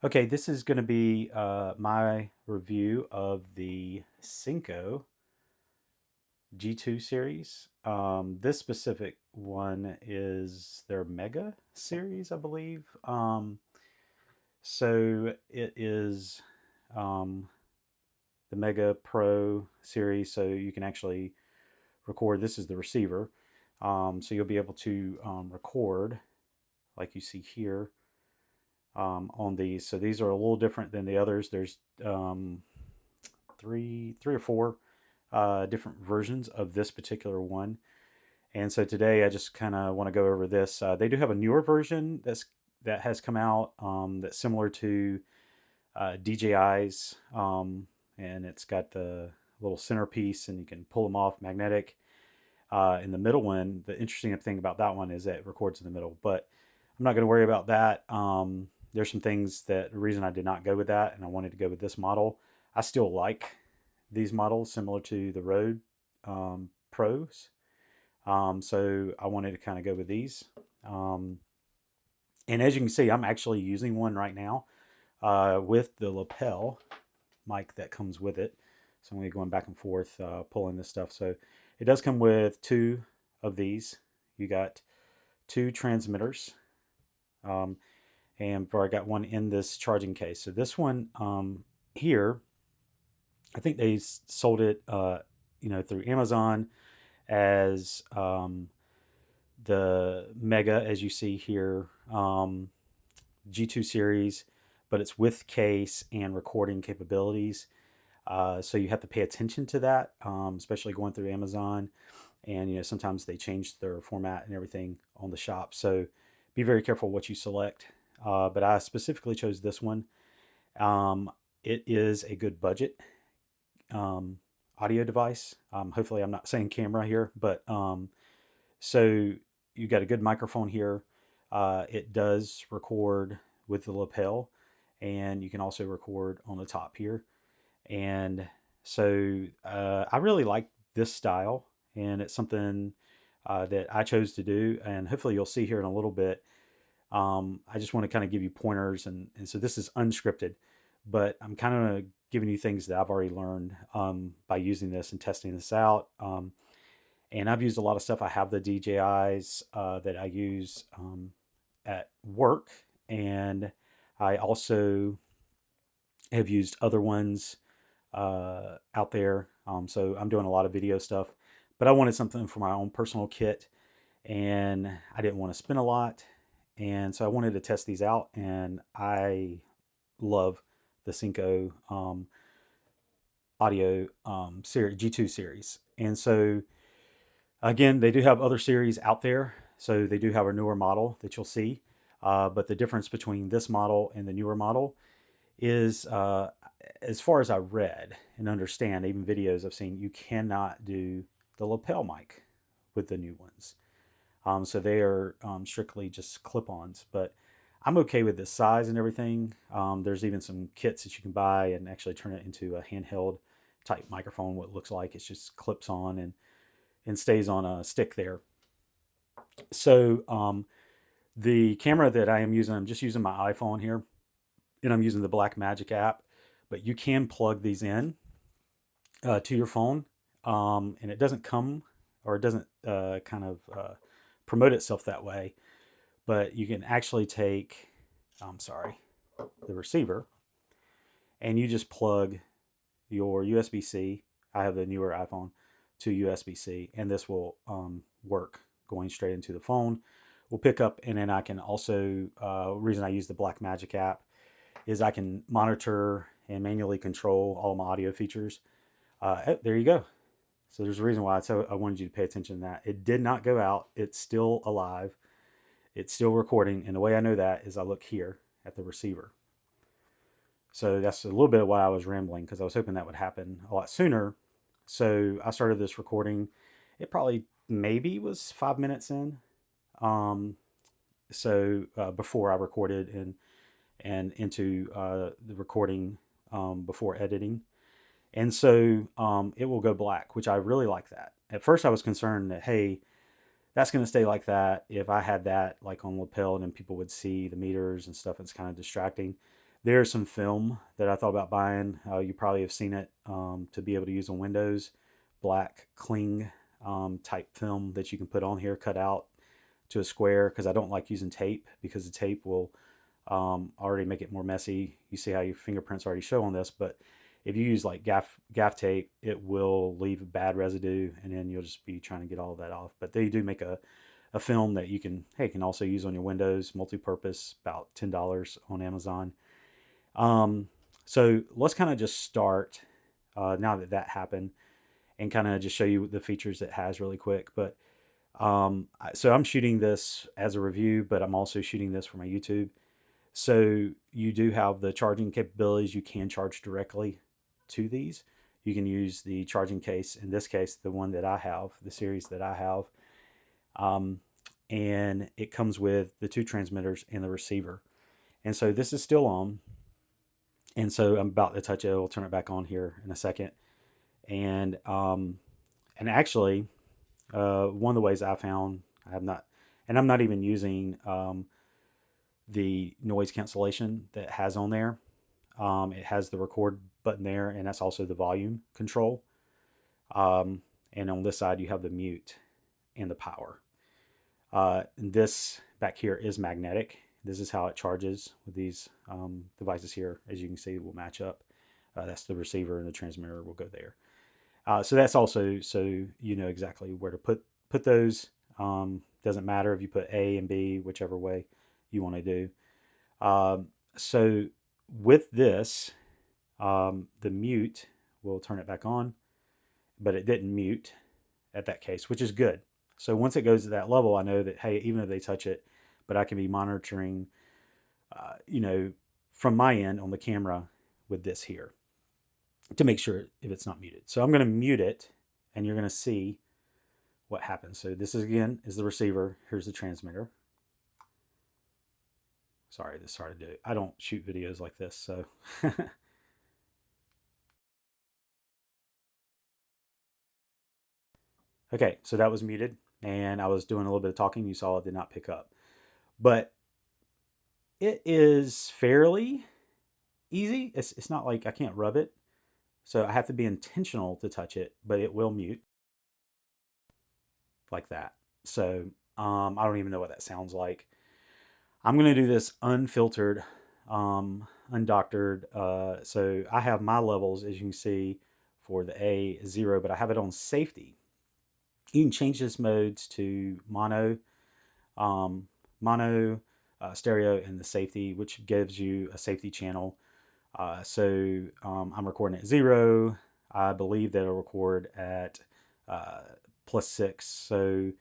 Okay, this is going to be my review of the Synco G2 series. This specific one is their Mega series, I believe. So it is um, the Mega Pro series, so you can actually record. This is the receiver, so you'll be able to record like you see here on these. So these are a little different than the others. There's three or four different versions of this particular one. And so today I just kind of want to go over this. They do have a newer version that has come out that's similar to DJI's, and it's got the little centerpiece, and you can pull them off magnetic. In the middle one, the interesting thing about that one is that it records in the middle, but I'm not going to worry about that. There's some things that the reason I did not go with that, and I wanted to go with this model. I still like these models similar to the Rode Pros. So I wanted to kind of go with these. Um, and as you can see, I'm actually using one right now with the lapel mic that comes with it. So I'm going to be going back and forth pulling this stuff. So it does come with two of these. You got two transmitters. Um, and I got one in this charging case. So this one here, I think they sold it, through Amazon as the Mega, as you see here, G2 series, but it's with case and recording capabilities. So you have to pay attention to that, especially going through Amazon. And sometimes they change their format and everything on the shop. So be very careful what you select. But I specifically chose this one. Um, it is a good budget um, audio device. Hopefully, I'm not saying camera here, but so you got a good microphone here. It does record with the lapel, and you can also record on the top here. And so I really like this style, and it's something that I chose to do. And hopefully, you'll see here in a little bit. I just want to kind of give you pointers, and so this is unscripted, but I'm kind of giving you things that I've already learned by using this and testing this out. And I've used a lot of stuff. I have the DJIs that I use at work, and I also have used other ones out there. So I'm doing a lot of video stuff, but I wanted something for my own personal kit, and I didn't want to spend a lot. And so I wanted to test these out, and I love the Synco audio series, G2 series. And so again, they do have other series out there. So they do have a newer model that you'll see. But the difference between this model and the newer model is, as far as I read and understand, even videos I've seen, you cannot do the lapel mic with the new ones. So they are strictly just clip-ons. But I'm okay with the size and everything. There's even some kits that you can buy and actually turn it into a handheld type microphone. What it looks like it's just clips on and stays on a stick there. So the camera that I am using, I'm just using my iPhone here, and I'm using the Black Magic app. But you can plug these in to your phone, and it doesn't come or it doesn't kind of promote itself that way. But you can actually take, I'm sorry, the receiver, and you just plug your USB C. I have the newer iPhone to USB C, and this will work going straight into the phone. Will pick up, and then I can also, reason I use the Blackmagic app is I can monitor and manually control all my audio features. There you go. So there's a reason why I wanted you to pay attention to that. It did not go out. It's still alive. It's still recording. And the way I know that is I look here at the receiver. So that's a little bit of why I was rambling, because I was hoping that would happen a lot sooner. So I started this recording. It probably maybe was 5 minutes in. Um, before I recorded and into the recording before editing. And so it will go black, which I really like that. At first, I was concerned that, hey, that's going to stay like that. If I had that like on lapel, and then people would see the meters and stuff, it's kind of distracting. There's some film that I thought about buying. You probably have seen it, to be able to use on Windows. Black cling type film that you can put on here, cut out to a square, because I don't like using tape, because the tape will already make it more messy. You see how your fingerprints already show on this, but if you use like gaff tape, it will leave a bad residue, and then you'll just be trying to get all of that off. But they do make a film that you can also use on your Windows, multi-purpose, about $10 on Amazon. Um, so let's kind of just start, now that that happened, and kind of just show you the features it has really quick. But so I'm shooting this as a review, but I'm also shooting this for my YouTube. So you do have the charging capabilities. You can charge directly to these. You can use the charging case, in this case, the one that I have, the series that I have. Um, and it comes with the two transmitters and the receiver. And so this is still on. And so I'm about to touch it. I'll turn it back on here in a second. And actually, one of the ways I found, I have not, and I'm not even using the noise cancellation that has on there. It has the record button there, and that's also the volume control. And on this side, you have the mute and the power. And this back here is magnetic. This is how it charges with these devices here. As you can see, will match up. That's the receiver, and the transmitter will go there. So that's also so you know exactly where to put those. Doesn't matter if you put A and B, whichever way you want to do. So with this, the mute will turn it back on, but it didn't mute at that case, which is good. So once it goes to that level, I know that, hey, even if they touch it, but I can be monitoring, from my end on the camera with this here to make sure if it's not muted. So I'm going to mute it, and you're going to see what happens. So this is, again, is the receiver. Here's the transmitter. Sorry, this is hard to do. I don't shoot videos like this, so. Okay, so that was muted, and I was doing a little bit of talking. You saw it did not pick up. But it is fairly easy. It's not like I can't rub it. So I have to be intentional to touch it, but it will mute like that. So I don't even know what that sounds like. I'm going to do this unfiltered, undoctored. So I have my levels, as you can see, for the A 0, but I have it on safety. You can change this modes to mono, um, mono, stereo, and the safety, which gives you a safety channel. I'm recording at 0. I believe that it'll record at +6. So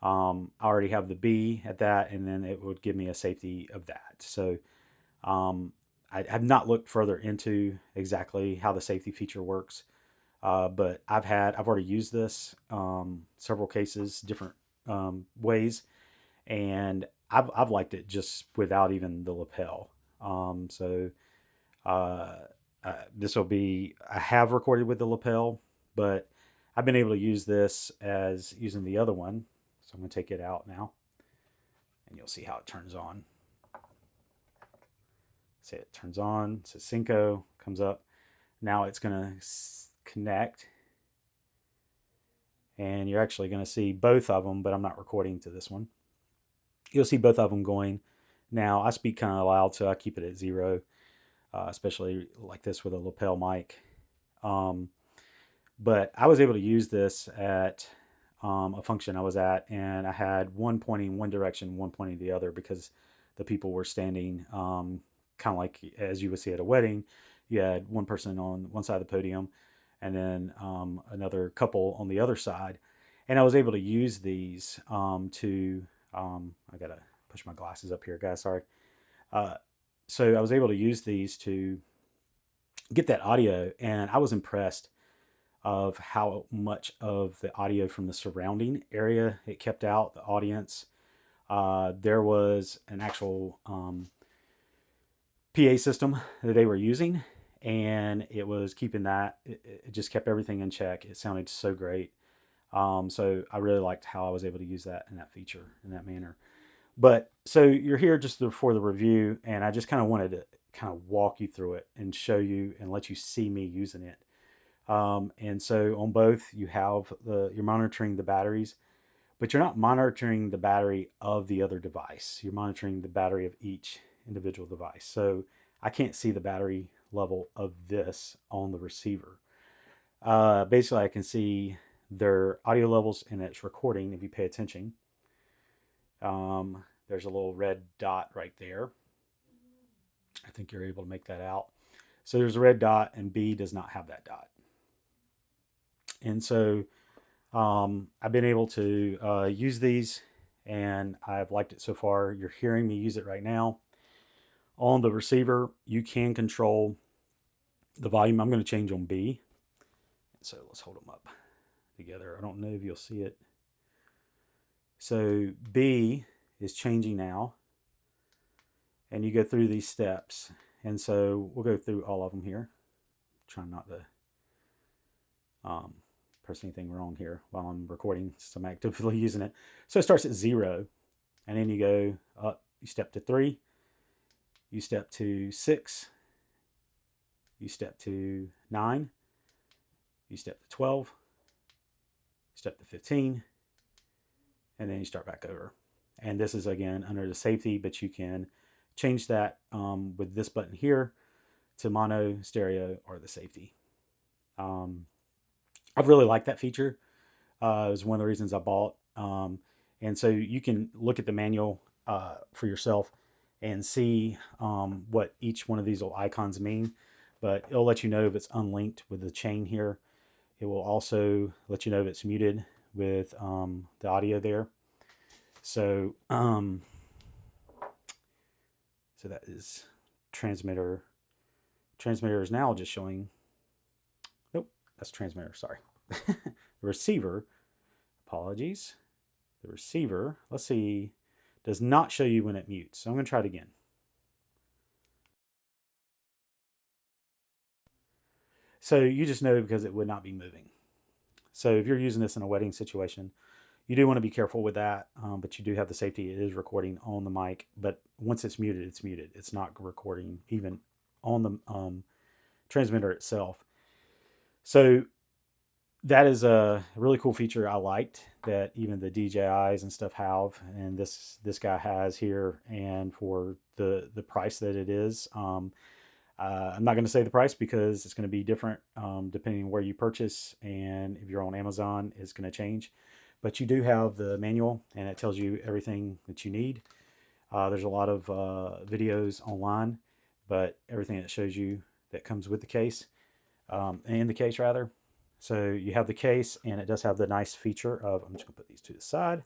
I already have the B at that, and then it would give me a safety of that. So I have not looked further into exactly how the safety feature works, but I've already used this several cases, different ways, and I've liked it just without even the lapel. So this will be, I have recorded with the lapel, but I've been able to use this as using the other one. So I'm going to take it out now, and you'll see how it turns on. See, it turns on, it says Synco, comes up. Now it's going to connect, and you're actually going to see both of them, but I'm not recording to this one. You'll see both of them going. Now I speak kind of loud, so I keep it at 0, especially like this with a lapel mic. But I was able to use this at a function I was at, and I had one pointing one direction, one pointing the other, because the people were standing kind of like as you would see at a wedding. You had one person on one side of the podium, and then another couple on the other side. And I was able to use these I gotta push my glasses up here, guys. Sorry. So I was able to use these to get that audio, and I was impressed of how much of the audio from the surrounding area it kept out, the audience. There was an actual PA system that they were using, and it was keeping that, it just kept everything in check. It sounded so great. So I really liked how I was able to use that in that feature in that manner. But so you're here just for the review, and I just kind of wanted to kind of walk you through it and show you and let you see me using it. And so on both, you're monitoring the batteries, but you're not monitoring the battery of the other device. You're monitoring the battery of each individual device. So I can't see the battery level of this on the receiver. Basically, I can see their audio levels and its recording if you pay attention. There's a little red dot right there. I think you're able to make that out. So there's a red dot, and B does not have that dot. And so I've been able to use these, and I've liked it so far. You're hearing me use it right now. On the receiver, you can control the volume. I'm going to change on B. So let's hold them up together. I don't know if you'll see it. So B is changing now, and you go through these steps. And so we'll go through all of them here. Trying not to press anything wrong here while I'm recording, since I'm actively using it. So it starts at 0, and then you go up. You step to 3, you step to 6, you step to 9, you step to 12, step to 15, and then you start back over. And this is again under the safety, but you can change that with this button here to mono, stereo, or the safety. I've really liked that feature. It was one of the reasons I bought. And so you can look at the manual for yourself and see what each one of these little icons mean. But it'll let you know if it's unlinked with the chain here. It will also let you know if it's muted with the audio there. So, so that is transmitter. Transmitter is now just showing. Nope, that's transmitter. Sorry. The receiver. Apologies. The receiver. Let's see. Does not show you when it mutes. So I'm going to try it again. So you just know because it would not be moving. So if you're using this in a wedding situation, you do want to be careful with that, but you do have the safety. It is recording on the mic, but once it's muted, it's muted. It's not recording even on the transmitter itself. So that is a really cool feature I liked that even the DJIs and stuff have, and this guy has here, and for the price that it is. I'm not going to say the price because it's going to be different depending on where you purchase, and if you're on Amazon, it's going to change. But you do have the manual, and it tells you everything that you need. There's a lot of videos online, but everything that shows you that comes with the case, in the case rather. So you have the case, and it does have the nice feature of, I'm just going to put these to the side,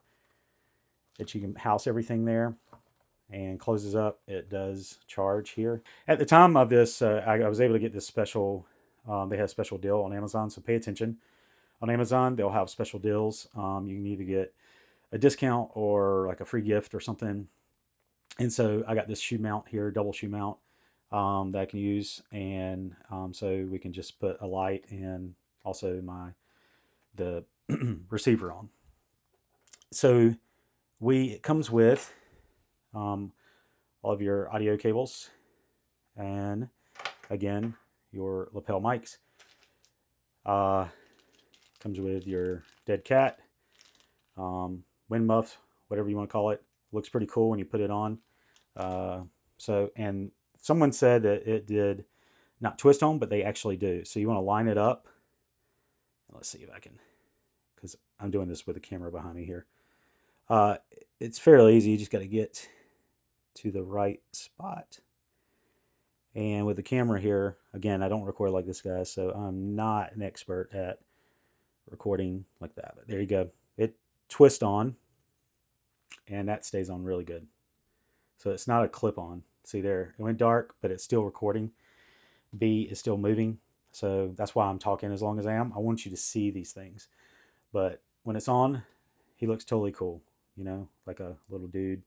that you can house everything there, and closes up. It does charge here. At the time of this, I was able to get this special, they have a special deal on Amazon, so pay attention. On Amazon, they'll have special deals. You can either get a discount or like a free gift or something. And so I got this shoe mount here, double shoe mount, that I can use. And so we can just put a light and also the receiver on. So it comes with all of your audio cables, and again, your lapel mics. Comes with your dead cat, wind muff, whatever you want to call it. Looks pretty cool when you put it on. And someone said that it did not twist on, but they actually do. So you want to line it up. Let's see if I can, because I'm doing this with the camera behind me here. It's fairly easy. You just got to get to the right spot. And with the camera here, again, I don't record like this guy, so I'm not an expert at recording like that. But there you go. It twists on, and that stays on really good. So it's not a clip-on. See there, it went dark, but it's still recording. B is still moving. So that's why I'm talking as long as I am. I want you to see these things. But when it's on, he looks totally cool. You know, like a little dude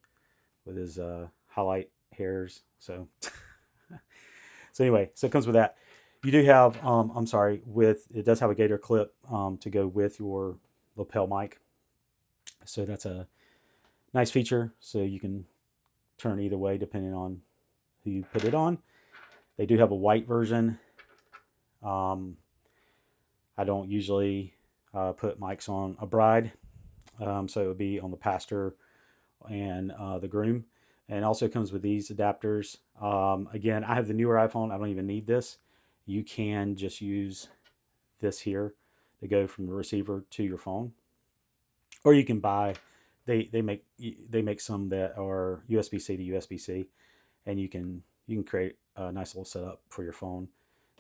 with his highlight hairs. So, so anyway, so it comes with that. You do have, it does have a gator clip to go with your lapel mic. So that's a nice feature. So you can turn either way depending on who you put it on. They do have a white version. Um, I don't usually put mics on a bride, so it would be on the pastor and the groom. And it also comes with these adapters. Again, I have the newer iPhone. I don't even need this. You can just use this here to go from the receiver to your phone, or you can buy. They make some that are USB-C to USB-C, and you can create a nice little setup for your phone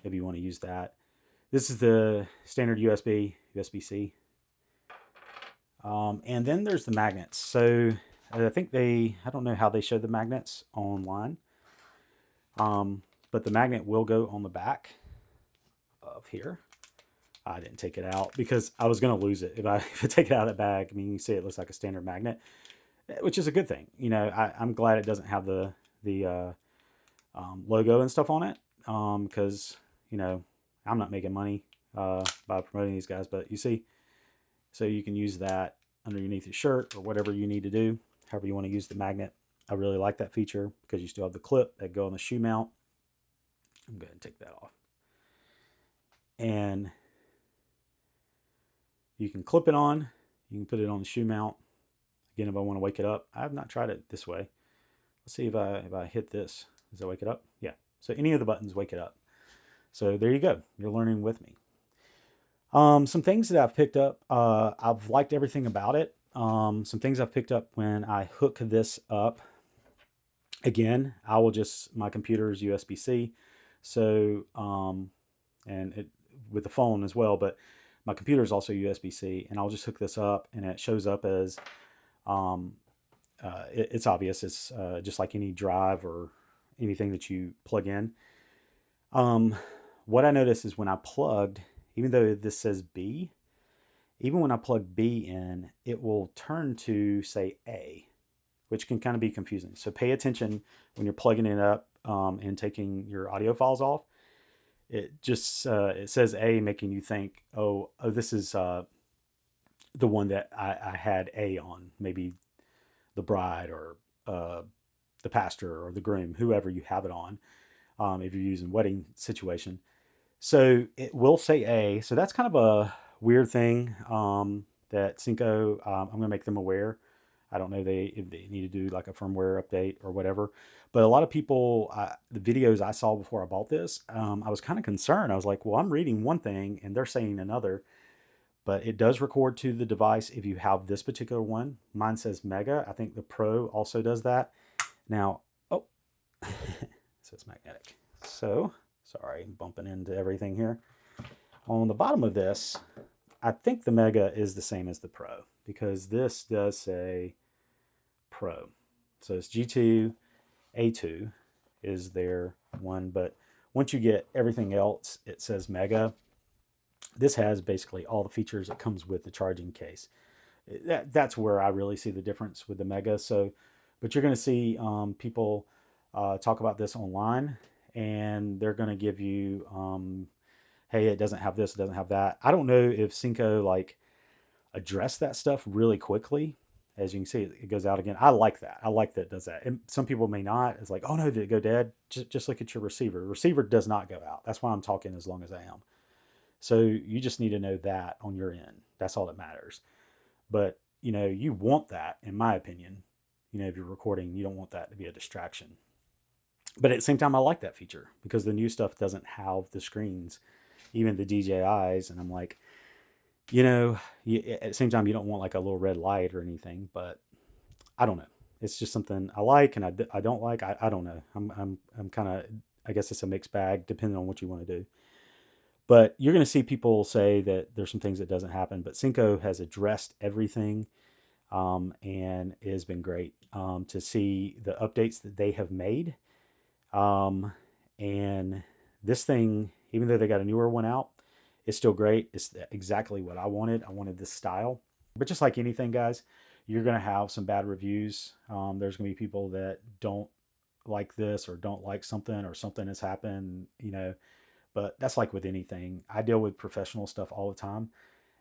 if you want to use that. This is the standard USB-C, and then there's the magnets. So I don't know how they show the magnets online, but the magnet will go on the back of here. I didn't take it out because I was going to lose it if I take it out of that bag. I mean, you see it looks like a standard magnet, which is a good thing. I'm glad it doesn't have the logo and stuff on it, because I'm not making money by promoting these guys, but you see, so you can use that underneath your shirt or whatever you need to do, however you want to use the magnet. I really like that feature because you still have the clip that go on the shoe mount. I'm going to take that off. And you can clip it on. You can put it on the shoe mount. Again, if I want to wake it up, I have not tried it this way. Let's see if I hit this. Does it wake it up? Yeah. So any of the buttons wake it up. So there you go. You're learning with me. Some things that I've picked up. I've liked everything about it. Some things I've picked up when I hook this up. Again, my computer is USB-C. So, and it with the phone as well, but my computer is also USB-C, and I'll just hook this up, and it shows up as, it's obvious. It's just like any drive or anything that you plug in. What I noticed is when I plugged, even though this says B, even when I plug B in, it will turn to say A, which can kind of be confusing. So pay attention when you're plugging it up and taking your audio files off. It just it says A, making you think, oh, this is the one that I had A on, maybe the bride or the pastor or the groom, whoever you have it on, if you're using wedding situation. So it will say A. So that's kind of a weird thing that Synco, I'm going to make them aware. I don't know if they need to do like a firmware update or whatever. But a lot of people, the videos I saw before I bought this, I was kind of concerned. I was like, well, I'm reading one thing and they're saying another. But it does record to the device if you have this particular one. Mine says Mega. I think the Pro also does that. Now, oh, so it's magnetic. So, sorry, I'm bumping into everything here. On the bottom of this, I think the Mega is the same as the Pro because this does say Pro. So it's G2, A2 is their one, but once you get everything else, it says Mega. This has basically all the features that comes with the charging case. That's where I really see the difference with the Mega. So, but you're going to see people talk about this online, and they're going to give you, hey, it doesn't have this, it doesn't have that. I don't know if Synco like addressed that stuff really quickly. As you can see, it goes out again. I like that. I like that it does that. And some people may not. It's like, oh no, did it go dead? Just look at your receiver. Receiver does not go out. That's why I'm talking as long as I am. So you just need to know that on your end. That's all that matters. But, you want that, in my opinion. If you're recording, you don't want that to be a distraction. But at the same time, I like that feature because the new stuff doesn't have the screens, even the DJIs. And I'm like, at the same time, you don't want like a little red light or anything. But I don't know. It's just something I like and I don't like. I don't know. I'm kind of, I guess it's a mixed bag depending on what you want to do. But you're going to see people say that there's some things that doesn't happen, but Synco has addressed everything, and it has been great to see the updates that they have made. And this thing, even though they got a newer one out, it's still great. It's exactly what I wanted. I wanted this style. But just like anything, guys, you're going to have some bad reviews. There's going to be people that don't like this or don't like something or something has happened, But that's like with anything. I deal with professional stuff all the time,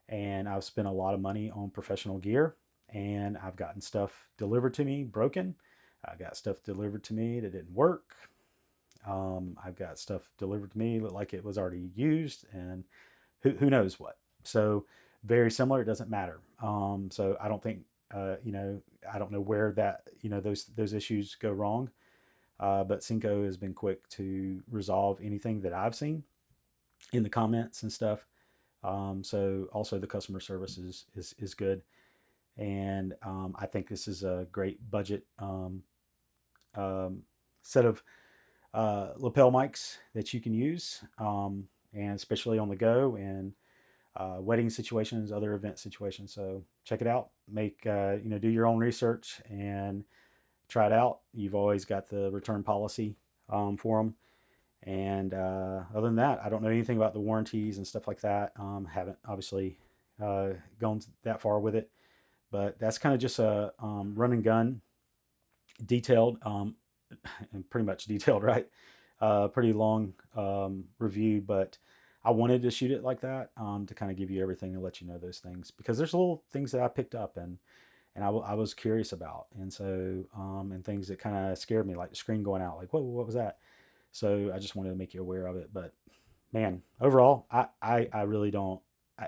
and I've spent a lot of money on professional gear, and I've gotten stuff delivered to me broken. I got stuff delivered to me that didn't work. I've got stuff delivered to me look like it was already used, and who knows what. So very similar. It doesn't matter. So I don't think I don't know where that those issues go wrong. But Synco has been quick to resolve anything that I've seen in the comments and stuff. So also the customer service is good, and I think this is a great budget um, set of lapel mics that you can use, and especially on the go and wedding situations, other event situations. So check it out. Make do your own research and try it out. You've always got the return policy for them. And other than that, I don't know anything about the warranties and stuff like that. Haven't obviously gone that far with it, but that's kind of just a run and gun, detailed, and pretty much detailed, right? Pretty long review, but I wanted to shoot it like that to kind of give you everything and let you know those things, because there's little things that I picked up and I was curious about, and so and things that kind of scared me, like the screen going out, like what was that? So I just wanted to make you aware of it. But man, overall, I really don't,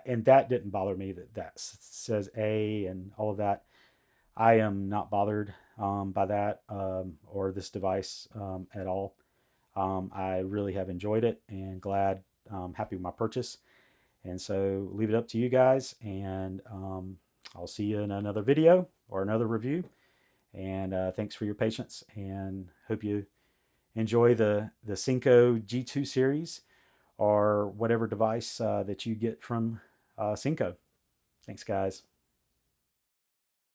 and that didn't bother me that says A and all of that. I am not bothered by that or this device at all. I really have enjoyed it and glad, happy with my purchase. And so leave it up to you guys, and I'll see you in another video or another review. And thanks for your patience, and hope you enjoy the Synco G2 series or whatever device that you get from Synco. Thanks, guys.